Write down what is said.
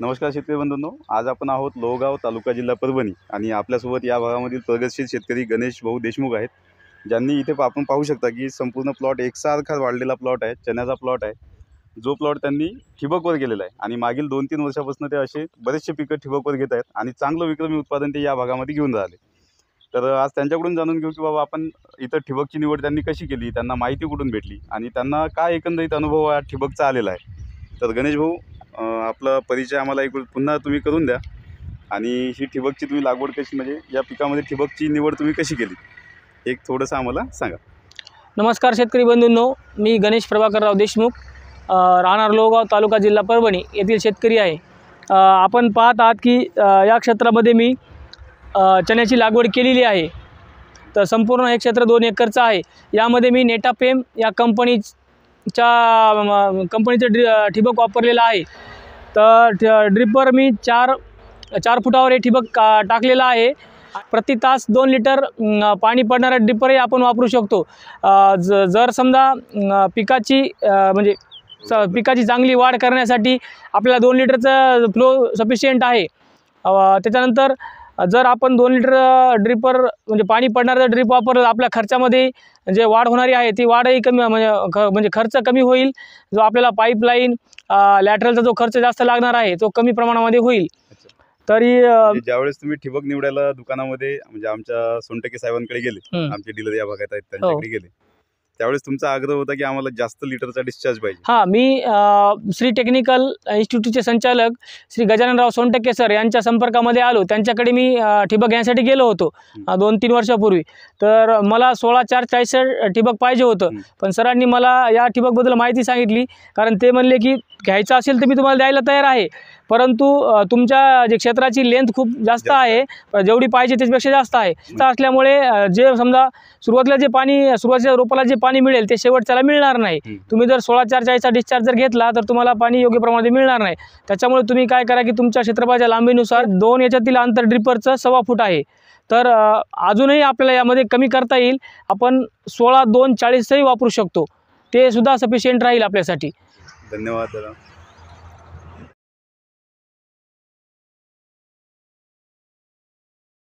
नमस्कार शेतकरी बंधूंनो, आज आपण आहोत लोहगाव तालुका जिल्हा परभणी आणि आपल्यासोबत या भागामधील प्रगतशील शेतकरी गणेश भाऊ देशमुख आहेत, ज्यांनी इथे आपण पाहू शकता की संपूर्ण प्लॉट एकसारखा वाढलेला प्लॉट आहे, चण्याचा प्लॉट आहे, जो प्लॉट त्यांनी ठिबकवर केलेला आहे आणि मागील 2-3 वर्षापासून ते असे बरेचसे पिकं ठिबकवर घेत आहेत आणि चांगलं विक्रमी उत्पादन ते या भागामध्ये घेऊन राहिले। तर आज त्यांच्याकडून जाणून घेऊ की बाबा आपण इथं ठिबकची निवड त्यांनी कशी केली, त्यांना माहिती कुठून भेटली आणि त्यांना काय एकंदरीत अनुभव हा ठिबकचा आलेला आहे। तर गणेश भाऊ, आपला परिचय आम्हाला एक पुन्हा तुम्ही करून द्या आणि ही ठिबकची तुम्ही लागवड कशी, म्हणजे या पिकामध्ये ठिबकची निवड तुम्ही कशी केली, एक थोडंसं आम्हाला सांगा। नमस्कार शेतकरी बंधूंनो, मी गणेश प्रभाकरराव देशमुख, राहणार लोहगाव तालुका जिल्हा परभणी येथील शेतकरी आहे। आपण पाहत आहात की या क्षेत्रामध्ये मी चण्याची लागवड केलेली आहे। तर संपूर्ण हे क्षेत्र 2 एकरचं आहे। यामध्ये मी नेटाफेम या कंपनीचं ठिबक वापरलेलं आहे। तर ड्रिपर मी 4 फुटावर हे ठिबक टाकलेलं आहे। प्रति तास 2 लिटर पाणी पडणारा ड्रिपरही आपण वापरू शकतो। जर समजा पिकाची चांगली वाढ करण्यासाठी आपल्याला 2 लिटरचा फ्लो सफिशियंट आहे। त्याच्यानंतर जर आपण 2 लिटर ड्रिपर म्हणजे पाणी पडणारा ड्रिप वापरलं, आपल्या खर्चामध्ये जे वाढ होणारी आहे ती वाढही कमी म्हणजे खर्च कमी होईल। जो आपल्याला पाईपलाईन लॅटरलचा जो खर्च जास्त लागणार आहे तो कमी प्रमाणामध्ये होईल। तरी ज्यावेळेस तुम्ही ठिबक निवडायला दुकानामध्ये म्हणजे आमच्या सोनटके साहेबांकडे गेले, आमचे डीलर या भागात आहेत त्यांच्याकडे गेले, त्यावेळेस तुमचा आग्रह होता की आम्हाला जास्त लिटरचा डिस्चार्ज पाहिजे। हां, मी श्री टेक्निकल इन्स्टिट्यूटचे संचालक श्री गजाननराव सोनटके सर यांच्या संपर्कामध्ये आलो। त्यांच्याकडे मी ठिबक घेण्यासाठी गेलो होतो 2-3 वर्षापूर्वी। तर मला 16-4-64 ठिबक पाहिजे होतं, पण सरांनी मला या ठिबकबद्दल माहिती सांगितली। कारण ते म्हणले की घ्यायचं असेल तर मी तुम्हाला द्यायला तयार आहे, परंतु तुमच्या जे क्षेत्राची लेंथ खूप जास्त आहे, जेवढी पाहिजे त्याच्यापेक्षा जास्त आहे। असल्यामुळे जे समजा सुरुवातीच्या रोपाला जे पाणी मिळेल ते शेवटच्याला मिळणार नाही। तुम्ही जर 16-4-40चा डिस्चार्ज जर घेतला तर तुम्हाला पाणी योग्य प्रमाणात मिळणार नाही। त्याच्यामुळे तुम्ही काय करा की तुमच्या क्षेत्रफळाच्या लांबीनुसार 2 याच्यातील अंतर ड्रिपरचं 1.25 फूट आहे। तर अजूनही आपल्याला यामध्ये कमी करता येईल। आपण 16-2-40ही वापरू शकतो, ते सुद्धा सफिशियंट राहील आपल्यासाठी। धन्यवाद दादा।